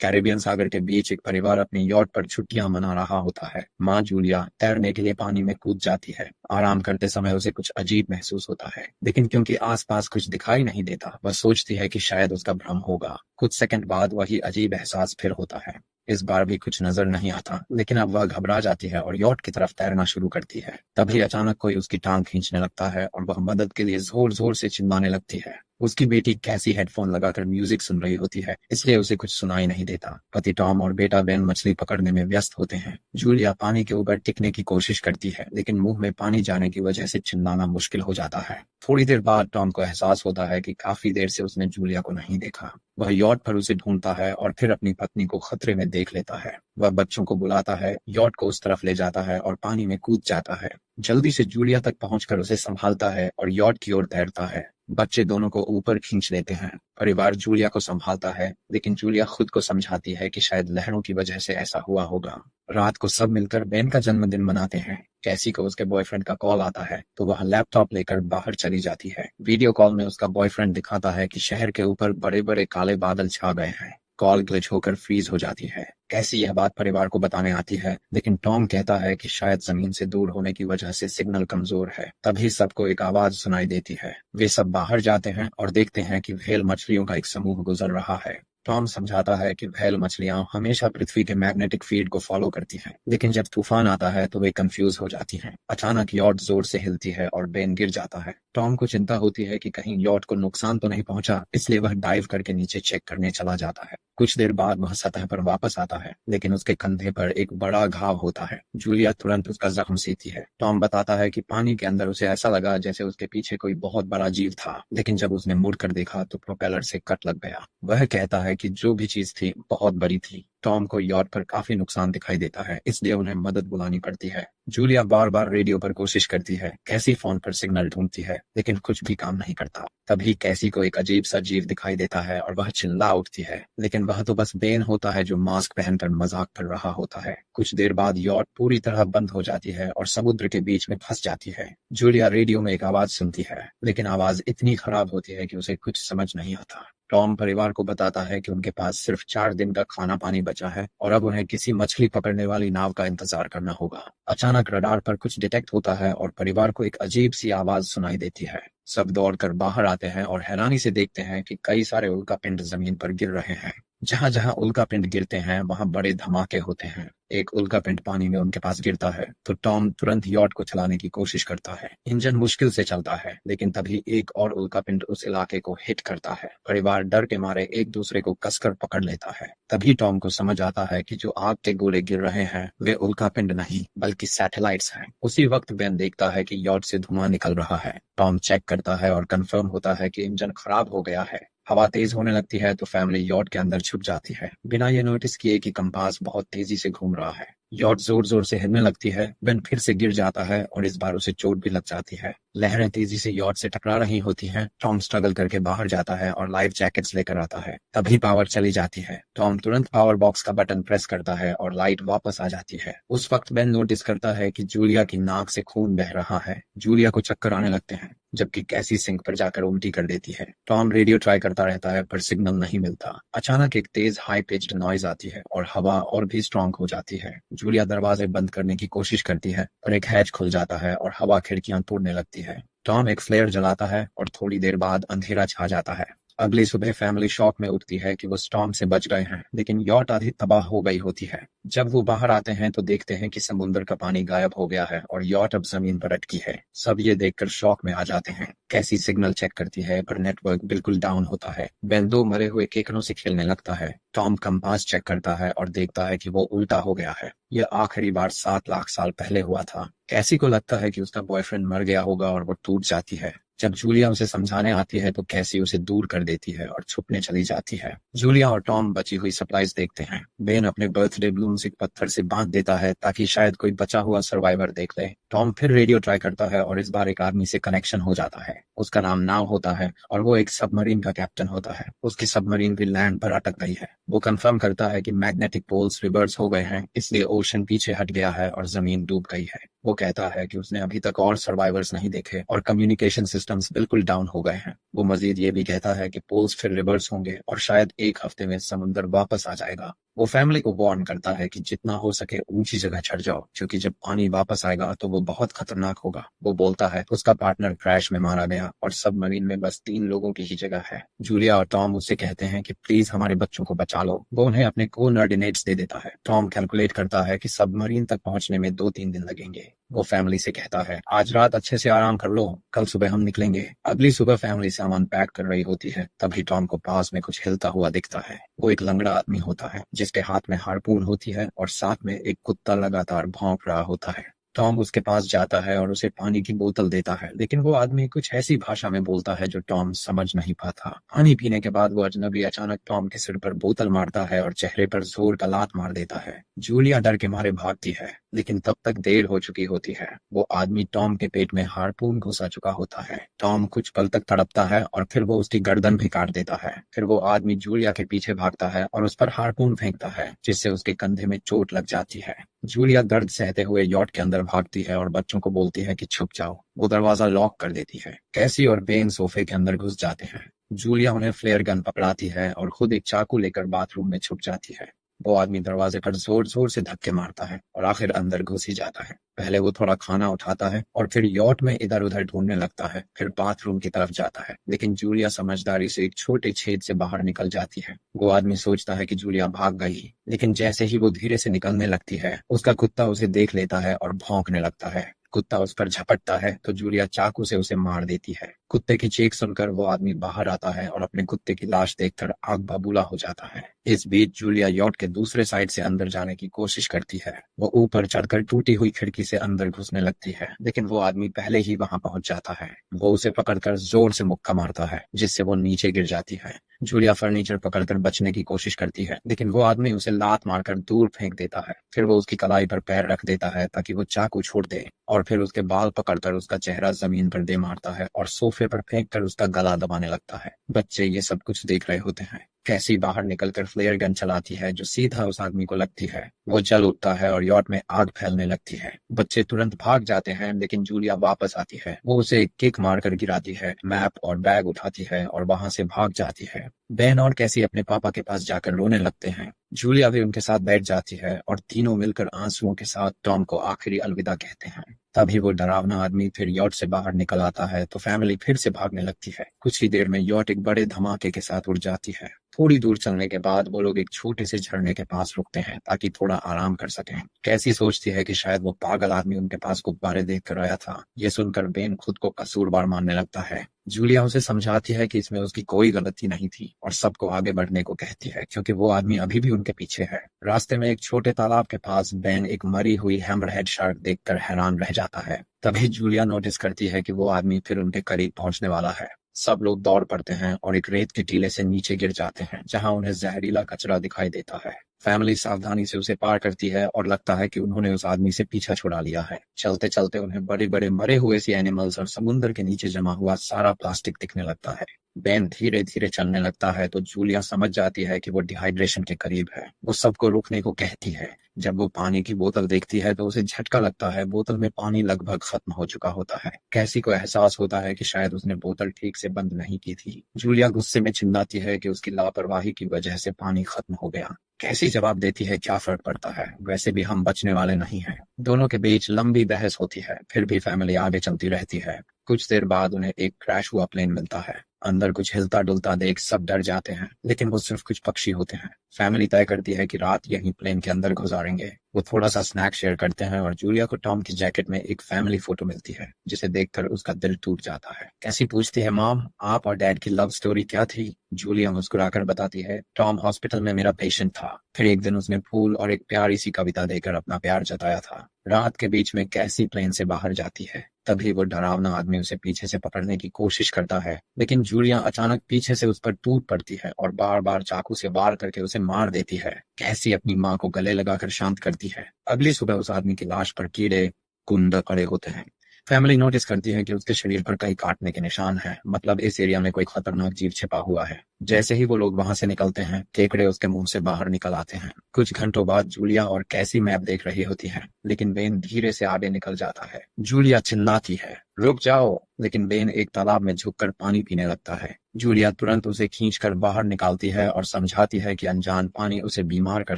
Caribbean सागर के बीच एक परिवार अपनी यॉट पर छुट्टियां मना रहा होता है। माँ जूलिया तैरने के लिए पानी में कूद जाती है। आराम करते समय उसे कुछ अजीब महसूस होता है, लेकिन क्योंकि आसपास कुछ दिखाई नहीं देता, वह सोचती है कि शायद उसका भ्रम होगा। कुछ सेकंड बाद वही अजीब एहसास फिर होता है। इस बार भी कुछ नजर नहीं आता, लेकिन अब वह घबरा जाती है और यॉट की तरफ तैरना शुरू करती है। तभी अचानक कोई उसकी टांग खींचने लगता है और वह मदद के लिए जोर जोर से चिल्लाने लगती है। उसकी बेटी कैसी हेडफोन लगाकर म्यूजिक सुन रही होती है, इसलिए उसे कुछ सुनाई नहीं देता। पति टॉम और बेटा बेन मछली पकड़ने में व्यस्त होते हैं। जूलिया पानी के ऊपर टिकने की कोशिश करती है, लेकिन मुंह में पानी जाने की वजह से चिल्लाना मुश्किल हो जाता है। थोड़ी देर बाद टॉम को एहसास होता है कि काफी देर से उसने जूलिया को नहीं देखा। वह यॉट पर उसे ढूंढता है और फिर अपनी पत्नी को खतरे में देख लेता है। वह बच्चों को बुलाता है, यॉट को उस तरफ ले जाता है और पानी में कूद जाता है। जल्दी से जूलिया तक पहुंचकर उसे संभालता है और यॉट की ओर तैरता है। बच्चे दोनों को ऊपर खींच लेते हैं। परिवार जूलिया को संभालता है, लेकिन जूलिया खुद को समझाती है कि शायद लहरों की वजह से ऐसा हुआ होगा। रात को सब मिलकर बेन का जन्मदिन मनाते हैं। कैसी को उसके बॉयफ्रेंड का कॉल आता है, तो वह लैपटॉप लेकर बाहर चली जाती है। वीडियो कॉल में उसका बॉयफ्रेंड दिखाता है कि शहर के ऊपर बड़े बड़े काले बादल छा गए हैं। कॉल ग्लिच होकर फ्रीज हो जाती है। कैसी यह बात परिवार को बताने आती है, लेकिन टॉम कहता है कि शायद जमीन से दूर होने की वजह से सिग्नल कमजोर है। तभी सबको एक आवाज सुनाई देती है। वे सब बाहर जाते हैं और देखते हैं कि व्हेल मछलियों का एक समूह गुजर रहा है। टॉम समझाता है कि व्हेल मछलियां हमेशा पृथ्वी के मैग्नेटिक फील्ड को फॉलो करती हैं, लेकिन जब तूफान आता है तो वे कंफ्यूज हो जाती हैं। अचानक यॉट जोर से हिलती है और बेन गिर जाता है। टॉम को चिंता होती है कि कहीं यॉट को नुकसान तो नहीं पहुंचा, इसलिए वह डाइव करके नीचे चेक करने चला जाता है। कुछ देर बाद वह सतह पर वापस आता है, लेकिन उसके कंधे पर एक बड़ा घाव होता है। जूलिया तुरंत उसका जख्म सीती है। टॉम बताता है कि पानी के अंदर उसे ऐसा लगा जैसे उसके पीछे कोई बहुत बड़ा जीव था, लेकिन जब उसने मुड़कर देखा तो प्रोपेलर से कट लग गया। वह कहता है कि जो भी चीज थी बहुत बड़ी थी। टॉम को यॉट पर काफी नुकसान दिखाई देता है, इसलिए उन्हें मदद बुलानी पड़ती है। जूलिया बार बार रेडियो पर कोशिश करती है, कैसी फोन पर सिग्नल ढूंढती है, लेकिन कुछ भी काम नहीं करता। तभी कैसी को एक अजीब सा जीव दिखाई देता है और वह चिल्ला उठती है, लेकिन वह तो बस बेन होता है जो मास्क पहनकर मजाक कर रहा होता है। कुछ देर बाद यॉट पूरी तरह बंद हो जाती है और समुद्र के बीच में फंस जाती है। जूलिया रेडियो में एक आवाज सुनती है, लेकिन आवाज इतनी खराब होती है कि उसे कुछ समझ नहीं आता। टॉम परिवार को बताता है कि उनके पास सिर्फ 4 दिन का खाना पानी बचा है और अब उन्हें किसी मछली पकड़ने वाली नाव का इंतजार करना होगा। अचानक रडार पर कुछ डिटेक्ट होता है और परिवार को एक अजीब सी आवाज सुनाई देती है। सब दौड़कर बाहर आते हैं और हैरानी से देखते हैं कि कई सारे उल्कापिंड जमीन पर गिर रहे हैं। जहां जहां उल्कापिंड गिरते हैं वहां बड़े धमाके होते हैं। एक उल्कापिंड पानी में उनके पास गिरता है तो टॉम तुरंत यॉट को चलाने की कोशिश करता है। इंजन मुश्किल से चलता है, लेकिन तभी एक और उल्कापिंड उस इलाके को हिट करता है। परिवार डर के मारे एक दूसरे को कसकर पकड़ लेता है। तभी टॉम को समझ आता है कि जो आग के गोले गिर रहे हैं वे उल्कापिंड नहीं बल्कि सैटेलाइट्स हैं। उसी वक्त बेन देखता है कि यॉट से धुआं निकल रहा है। टॉम चेक करता है और कंफर्म होता है कि इंजन खराब हो गया है। हवा तेज होने लगती है तो फैमिली यॉट के अंदर छुप जाती है, बिना ये नोटिस किए कि कंपास बहुत तेजी से घूम रहा है। यॉट जोर जोर से हिलने लगती है। बेन फिर से गिर जाता है और इस बार उसे चोट भी लग जाती है। लहरें तेजी से यॉट से टकरा रही होती हैं। टॉम स्ट्रगल करके बाहर जाता है और लाइफ जैकेट्स लेकर आता है। तभी पावर चली जाती है। टॉम तुरंत पावर बॉक्स का बटन प्रेस करता है और लाइट वापस आ जाती है। उस वक्त बेन नोटिस करता है कि जूलिया की नाक से खून बह रहा है। जूलिया को चक्कर आने लगते हैं, जबकि कैसी सिंक पर जाकर उल्टी कर देती है। टॉम रेडियो ट्राई करता रहता है पर सिग्नल नहीं मिलता। अचानक एक तेज हाई पिच्ड नॉइज आती है और हवा और भी स्ट्रांग हो जाती है। जूलिया दरवाजे बंद करने की कोशिश करती है पर एक हैच खुल जाता है और हवा खिड़कियां तोड़ने लगती है। टॉम एक फ्लेयर जलाता है और थोड़ी देर बाद अंधेरा छा जाता है। अगली सुबह फैमिली शॉक में उठती है कि वो स्टॉर्म से बच गए हैं, लेकिन यॉट आधी तबाह हो गई होती है। जब वो बाहर आते हैं तो देखते हैं कि समुद्र का पानी गायब हो गया है और यॉट अब जमीन पर अटकी है। सब ये देखकर शॉक में आ जाते हैं। कैसी सिग्नल चेक करती है पर नेटवर्क बिल्कुल डाउन होता है। बेन 2 मरे हुए केकड़ों से खेलने लगता है। टॉम कंपास चेक करता है और देखता है कि वो उल्टा हो गया है। यह आखिरी बार 7 लाख साल पहले हुआ था। कैसी को लगता है कि उसका बॉयफ्रेंड मर गया होगा और वो टूट जाती है। जब जूलिया उसे समझाने आती है तो कैसी उसे दूर कर देती है और छुपने चली जाती है। जूलिया और टॉम बची हुई सप्लाईज देखते हैं। बेन अपने बर्थडे बलून्स एक पत्थर से बांध देता है ताकि शायद कोई बचा हुआ सर्वाइवर देख ले। टॉम फिर रेडियो ट्राई करता है और इस बार एक आदमी से कनेक्शन हो जाता है। उसका नाम नाव होता है और वो एक सबमरीन का कैप्टन होता है। उसकी सबमरीन भी लैंड पर अटक गई है। वो कंफर्म करता है कि मैग्नेटिक पोल्स रिवर्स हो गए हैं, इसलिए ओशन पीछे हट गया है और जमीन डूब गई है। वो कहता है कि उसने अभी तक और सर्वाइवर्स नहीं देखे और कम्युनिकेशन सिस्टम्स बिल्कुल डाउन हो गए हैं। वो मजीद ये भी कहता है कि पोल्स फिर रिवर्स होंगे और शायद एक हफ्ते में समुंदर वापस आ जाएगा। वो फैमिली को वार्न करता है कि जितना हो सके ऊंची जगह चढ़ जाओ, क्योंकि जब पानी वापस आएगा तो वो बहुत खतरनाक होगा। वो बोलता है उसका पार्टनर क्रैश में मारा गया और सबमरीन में बस 3 लोगों की ही जगह है। जूलिया और टॉम उससे कहते हैं कि प्लीज हमारे बच्चों को बचा लो। वो उन्हें अपने कोऑर्डिनेट्स दे देता है। टॉम कैलकुलेट करता है कि सबमरीन तक पहुंचने में 2-3 दिन लगेंगे। वो फैमिली से कहता है आज रात अच्छे से आराम कर लो, कल सुबह हम निकलेंगे। अगली सुबह फैमिली सामान पैक कर रही होती है, तभी टॉम को पास में कुछ हिलता हुआ दिखता है। वो एक लंगड़ा आदमी होता है जिसके हाथ में हार्पून होती है और साथ में एक कुत्ता लगातार भौंक रहा होता है। टॉम उसके पास जाता है और उसे पानी की बोतल देता है, लेकिन वो आदमी कुछ ऐसी भाषा में बोलता है जो टॉम समझ नहीं पाता। पानी पीने के बाद वो अजनबी अचानक टॉम के सिर पर बोतल मारता है और चेहरे पर जोर का लात मार देता है। जूलिया डर के मारे भागती है, लेकिन तब तक देर हो चुकी होती है। वो आदमी टॉम के पेट में हार्पून घुसा चुका होता है। टॉम कुछ पल तक तड़पता है और फिर वो उसकी गर्दन भी काट देता है। फिर वो आदमी जूलिया के पीछे भागता है और उस पर हार्पून फेंकता है, जिससे उसके कंधे में चोट लग जाती है। जूलिया दर्द सहते हुए यॉट के अंदर भागती है और बच्चों को बोलती है कि छुप जाओ। वो दरवाजा लॉक कर देती है। कैसी और बेन सोफे के अंदर घुस जाते हैं। जूलिया उन्हें फ्लेयर गन पकड़ाती है और खुद एक चाकू लेकर बाथरूम में छुप जाती है। वो आदमी दरवाजे पर जोर जोर से धक्के मारता है और आखिर अंदर घुस ही जाता है। पहले वो थोड़ा खाना उठाता है और फिर यॉट में इधर उधर ढूंढने लगता है, फिर बाथरूम की तरफ जाता है, लेकिन जूलिया समझदारी से एक छोटे छेद से बाहर निकल जाती है। वो आदमी सोचता है कि जूलिया भाग गई, लेकिन जैसे ही वो धीरे से निकलने लगती है, उसका कुत्ता उसे देख लेता है और भौंकने लगता है। कुत्ता उस पर झपटता है तो जूलिया चाकू से उसे मार देती है। कुत्ते की चीख सुनकर वो आदमी बाहर आता है और अपने कुत्ते की लाश देखकर आग बबूला हो जाता है। इस बीच जूलिया यॉट के दूसरे साइड से अंदर जाने की कोशिश करती है। वो ऊपर चढ़कर टूटी हुई खिड़की से अंदर घुसने लगती है, लेकिन वो आदमी पहले ही वहां पहुंच जाता है। वो उसे पकड़कर जोर से मुक्का मारता है, जिससे वो नीचे गिर जाती है। जूलिया फर्नीचर पकड़कर बचने की कोशिश करती है, लेकिन वो आदमी उसे लात मारकर दूर फेंक देता है। फिर वो उसकी कलाई पर पैर रख देता है ताकि वो चाकू छोड़ दे, और फिर उसके बाल पकड़कर उसका चेहरा जमीन पर दे मारता है और सोफे पर फेंक कर उसका गला दबाने लगता है। बच्चे ये सब कुछ देख रहे होते हैं। कैसी बाहर निकलकर फ्लेयर गन चलाती है जो सीधा उस आदमी को लगती है। वो जल उठता है और यॉट में आग फैलने लगती है। बच्चे तुरंत भाग जाते हैं, लेकिन जूलिया वापस आती है। वो उसे एक किक मारकर गिराती है, मैप और बैग उठाती है और वहां से भाग जाती है। बेन और कैसी अपने पापा के पास जाकर रोने लगते हैं। जूलिया भी उनके साथ बैठ जाती है और तीनों मिलकर आंसुओं के साथ टॉम को आखिरी अलविदा कहते हैं। तभी वो डरावना आदमी फिर यॉट से बाहर निकल आता है तो फैमिली फिर से भागने लगती है। कुछ ही देर में यॉट एक बड़े धमाके के साथ उड़ जाती है। थोड़ी दूर चलने के बाद वो लोग एक छोटे से झरने के पास रुकते हैं ताकि थोड़ा आराम कर सकें। कैसी सोचती है कि शायद वो पागल आदमी उनके पास गुब्बारे देख कर आया था। ये सुनकर बेन खुद को कसूरवार मानने लगता है। जूलिया उसे समझाती है कि इसमें उसकी कोई गलती नहीं थी और सबको आगे बढ़ने को कहती है, क्योंकि वो आदमी अभी भी उनके पीछे है। रास्ते में एक छोटे तालाब के पास बेन एक मरी हुई हैमरहेड शार्क देखकर हैरान रह जाता है। तभी जूलिया नोटिस करती है कि वो आदमी फिर उनके करीब पहुंचने वाला है। सब लोग दौड़ पड़ते हैं और एक रेत के टीले से नीचे गिर जाते हैं, जहां उन्हें जहरीला कचरा दिखाई देता है। फैमिली सावधानी से उसे पार करती है और लगता है कि उन्होंने उस आदमी से पीछा छुड़ा लिया है। चलते चलते उन्हें बड़े बड़े मरे हुए सी एनिमल्स और समुद्र के नीचे जमा हुआ सारा प्लास्टिक दिखने लगता है। बेन धीरे धीरे चलने लगता है तो जूलिया समझ जाती है कि वो डिहाइड्रेशन के करीब है। वो सबको रुकने को कहती है। जब वो पानी की बोतल देखती है तो उसे झटका लगता है। बोतल में पानी लगभग खत्म हो चुका होता है। कैसी को एहसास होता है कि शायद उसने बोतल ठीक से बंद नहीं की थी। जूलिया गुस्से में चिल्लाती है कि उसकी लापरवाही की वजह से पानी खत्म हो गया। कैसी जवाब देती है क्या फर्क पड़ता है, वैसे भी हम बचने वाले नहीं हैं। दोनों के बीच लंबी बहस होती है, फिर भी फैमिली आगे चलती रहती है। कुछ देर बाद उन्हें एक क्रैश हुआ प्लेन मिलता है। अंदर कुछ हिलता डुलता देख सब डर जाते हैं, लेकिन वो सिर्फ कुछ पक्षी होते हैं। फैमिली तय करती है कि रात यहीं प्लेन के अंदर गुजारेंगे। वो थोड़ा सा स्नैक शेयर करते हैं और जूलिया को टॉम की जैकेट में एक फैमिली फोटो मिलती है, जिसे देखकर उसका दिल टूट जाता है। कैसी पूछती है, मॉम आप और डैड की लव स्टोरी क्या थी? जूलिया मुस्कुराकर बताती है, टॉम हॉस्पिटल में मेरा पेशेंट था। फिर एक दिन उसने फूल और एक प्यारी सी कविता देकर अपना प्यार जताया था। रात के बीच में कैसी प्लेन से बाहर जाती है। तभी वो डरावना आदमी उसे पीछे से पकड़ने की कोशिश करता है, लेकिन जूलिया अचानक पीछे से उस पर टूट पड़ती है और बार बार चाकू से वार करके उसे मार देती है। कैसी अपनी माँ को गले लगाकर शांत करती है। अगली सुबह उस आदमी की लाश पर कीड़े कुंद पड़े होते हैं। फैमिली नोटिस करती है कि उसके शरीर पर कई काटने के निशान हैं, मतलब इस एरिया में कोई खतरनाक जीव छिपा हुआ है। जैसे ही वो लोग वहां से निकलते हैं, केकड़े उसके मुंह से बाहर निकल आते हैं। कुछ घंटों बाद जूलिया और कैसी मैप देख रही होती है, लेकिन बेन धीरे से आगे निकल जाता है। जूलिया चिल्लाती है, रुक जाओ, लेकिन बेन एक तालाब में झुककर पानी पीने लगता है। जूलिया तुरंत उसे खींचकर बाहर निकालती है और समझाती है कि अनजान पानी उसे बीमार कर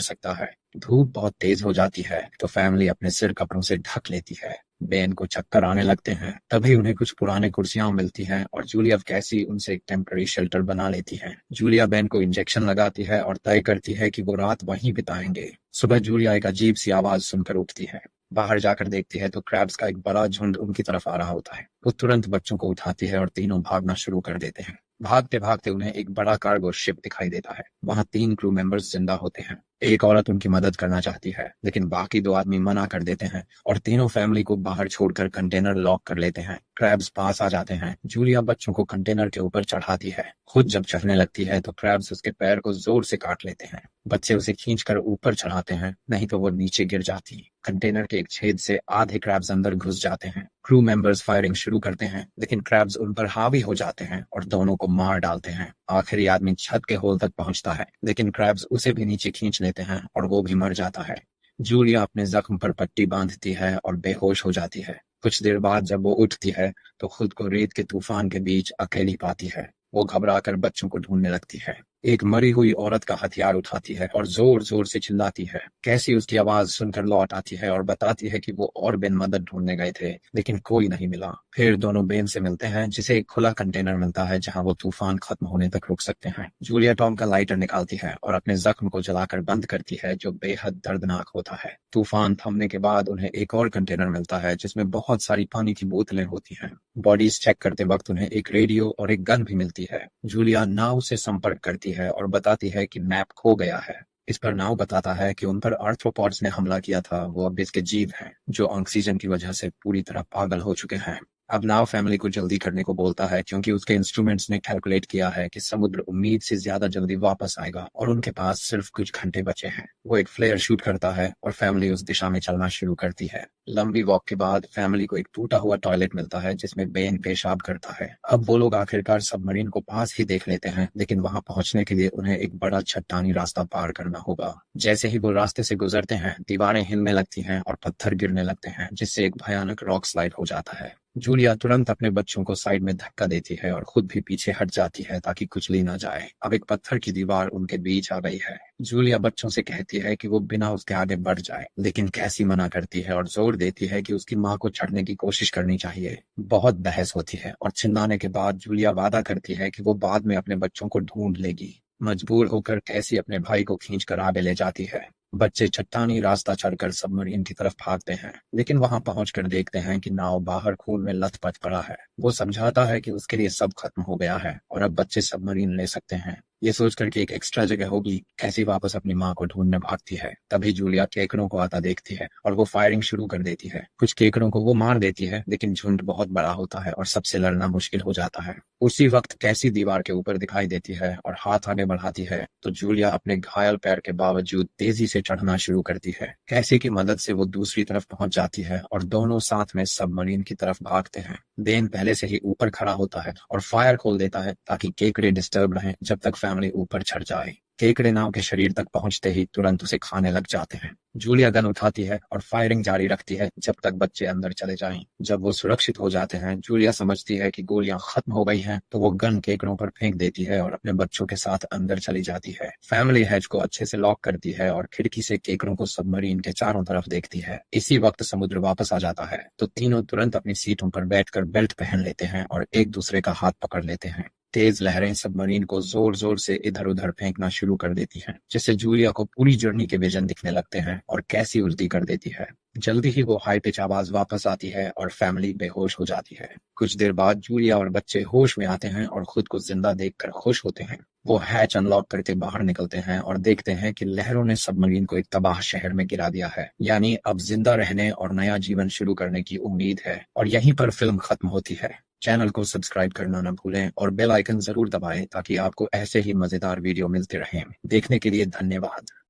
सकता है। धूप बहुत तेज हो जाती है तो फैमिली अपने सिर कपड़ों से ढक लेती है। बेन को चक्कर आने लगते हैं, तभी उन्हें कुछ पुराने कुर्सियां मिलती हैं और जूलिया कैसी उनसे एक टेम्पररी शेल्टर बना लेती है। जूलिया बेन को इंजेक्शन लगाती है और तय करती है कि वो रात वहीं बिताएंगे। सुबह जूलिया एक अजीब सी आवाज सुनकर उठती है। बाहर जाकर देखती है तो क्रैब्स का एक बड़ा झुंड उनकी तरफ आ रहा होता है। वो तुरंत बच्चों को उठाती है और तीनों भागना शुरू कर देते हैं। भागते भागते उन्हें एक बड़ा कार्गो शिप दिखाई देता है। वहाँ 3 क्रू मेंबर्स जिंदा होते हैं। एक औरत उनकी मदद करना चाहती है, लेकिन बाकी 2 आदमी मना कर देते हैं और तीनों फैमिली को बाहर छोड़कर कंटेनर लॉक कर लेते हैं। क्रैब्स पास आ जाते हैं। जूलिया बच्चों को कंटेनर के ऊपर चढ़ाती है। खुद जब चढ़ने लगती है तो क्रैब्स उसके पैर को जोर से काट लेते हैं। बच्चे उसे खींचकर ऊपर चढ़ाते हैं, नहीं तो वो नीचे गिर जाती। कंटेनर के एक छेद से आधे क्रैब्स अंदर घुस जाते हैं। क्रू मेंबर्स फायरिंग शुरू करते हैं, लेकिन क्रैब्स उन पर हावी हो जाते हैं और दोनों को मार डालते हैं। आखिरी आदमी छत के होल तक पहुंचता है, लेकिन क्रैब्स उसे भी नीचे खींच लेते हैं और वो भी मर जाता है। जूलिया अपने जख्म पर पट्टी बांधती है और बेहोश हो जाती है। कुछ देर बाद जब वो उठती है तो खुद को रेत के तूफान के बीच अकेली पाती है। वो घबराकर बच्चों को ढूंढने लगती है। एक मरी हुई औरत का हथियार उठाती है और जोर जोर से चिल्लाती है। कैसी उसकी आवाज सुनकर लौट आती है और बताती है कि वो और बेन मदद ढूंढने गए थे, लेकिन कोई नहीं मिला। फिर दोनों बेन से मिलते हैं, जिसे एक खुला कंटेनर मिलता है जहां वो तूफान खत्म होने तक रुक सकते हैं। जूलिया टॉम का लाइटर निकालती है और अपने जख्म को जलाकर बंद करती है, जो बेहद दर्दनाक होता है। तूफान थमने के बाद उन्हें एक और कंटेनर मिलता है जिसमें बहुत सारी पानी की बोतलें होती हैं। बॉडीज चेक करते वक्त उन्हें एक रेडियो और एक गन भी मिलती है। जूलिया नाव से संपर्क करती है और बताती है कि मैप खो गया है। इस पर नाव बताता है कि उन पर आर्थ्रोपॉड्स ने हमला किया था। वो अब इसके जीव हैं, जो ऑक्सीजन की वजह से पूरी तरह पागल हो चुके हैं। अब नाव फैमिली को जल्दी करने को बोलता है, क्योंकि उसके इंस्ट्रूमेंट्स ने कैलकुलेट किया है कि समुद्र उम्मीद से ज्यादा जल्दी वापस आएगा और उनके पास सिर्फ कुछ घंटे बचे हैं। वो एक फ्लेयर शूट करता है और फैमिली उस दिशा में चलना शुरू करती है। लंबी वॉक के बाद फैमिली को एक टूटा हुआ टॉयलेट मिलता है जिसमें बेन पेशाब करता है। अब वो लोग आखिरकार सबमरीन को पास ही देख लेते हैं, लेकिन वहां पहुंचने के लिए उन्हें एक बड़ा चट्टानी रास्ता पार करना होगा। जैसे ही वो रास्ते से गुजरते हैं, दीवारें हिलने लगती हैं और पत्थर गिरने लगते हैं, जिससे एक भयानक रॉक स्लाइड हो जाता है। जूलिया तुरंत अपने बच्चों को साइड में धक्का देती है और खुद भी पीछे हट जाती है ताकि कुचली ना जाए। अब एक पत्थर की दीवार उनके बीच आ गई है। जूलिया बच्चों से कहती है कि वो बिना उसके आगे बढ़ जाए, लेकिन कैसी मना करती है और जोर देती है कि उसकी माँ को चढ़ने की कोशिश करनी चाहिए। बहुत बहस होती है और चिल्लाने के बाद जूलिया वादा करती है कि वो बाद में अपने बच्चों को ढूंढ लेगी। मजबूर होकर कैसी अपने भाई को खींचकर आगे ले जाती है। बच्चे चट्टानी रास्ता चढ़कर सबमरीन की तरफ भागते हैं, लेकिन वहां पहुंचकर देखते हैं कि नाव बाहर खून में लथपथ पड़ा है। वो समझाता है कि उसके लिए सब खत्म हो गया है और अब बच्चे सबमरीन ले सकते हैं। ये सोचकर कि एक एक्स्ट्रा जगह होगी, कैसी वापस अपनी माँ को ढूंढने भागती है। तभी जूलिया केकड़ों को आता देखती है और वो फायरिंग शुरू कर देती है। कुछ केकड़ों को वो मार देती है, लेकिन झुंड बहुत बड़ा होता है और सबसे लड़ना मुश्किल हो जाता है। उसी वक्त कैसी दीवार के ऊपर दिखाई देती है और हाथ आगे बढ़ाती है तो जूलिया अपने घायल पैर के बावजूद तेजी से चढ़ना शुरू करती है। कैसी की मदद से वो दूसरी तरफ पहुंच जाती है और दोनों साथ में सबमरीन की तरफ भागते हैं। बेन पहले से ही ऊपर खड़ा होता है और फायर खोल देता है ताकि केकड़े डिस्टर्ब रहें जब तक फैमिली ऊपर चढ़ जाए। केकड़े नाव के शरीर तक पहुंचते ही तुरंत उसे खाने लग जाते हैं। जूलिया गन उठाती है और फायरिंग जारी रखती है जब तक बच्चे अंदर चले जाएं। जब वो सुरक्षित हो जाते हैं, जूलिया समझती है कि गोलियां खत्म हो गई हैं, तो वो गन केकड़ों पर फेंक देती है और अपने बच्चों के साथ अंदर चली जाती है। फैमिली हैच को अच्छे से लॉक करती है और खिड़की से केकड़ों को सबमरीन के चारों तरफ देखती है। इसी वक्त समुद्र वापस आ जाता है तो तीनों तुरंत अपनी सीटों पर बैठकर बेल्ट पहन लेते हैं और एक दूसरे का हाथ पकड़ लेते हैं। तेज लहरें सबमरीन को जोर जोर से इधर उधर फेंकना शुरू कर देती हैं, जिससे जूलिया को पूरी जर्नी के विजन दिखने लगते हैं और कैसी उल्टी कर देती है। जल्दी ही वो हाई पिच आवाज वापस आती है और फैमिली बेहोश हो जाती है। कुछ देर बाद जूलिया और बच्चे होश में आते हैं और खुद को जिंदा देखकर खुश होते हैं। वो हैच अनलॉक करके बाहर निकलते हैं और देखते हैं कि लहरों ने सबमरीन को एक तबाह शहर में गिरा दिया है। यानी अब जिंदा रहने और नया जीवन शुरू करने की उम्मीद है। और यहीं पर फिल्म खत्म होती है। चैनल को सब्सक्राइब करना न भूलें और बेल आइकन जरूर दबाएं ताकि आपको ऐसे ही मजेदार वीडियो मिलते रहें। देखने के लिए धन्यवाद।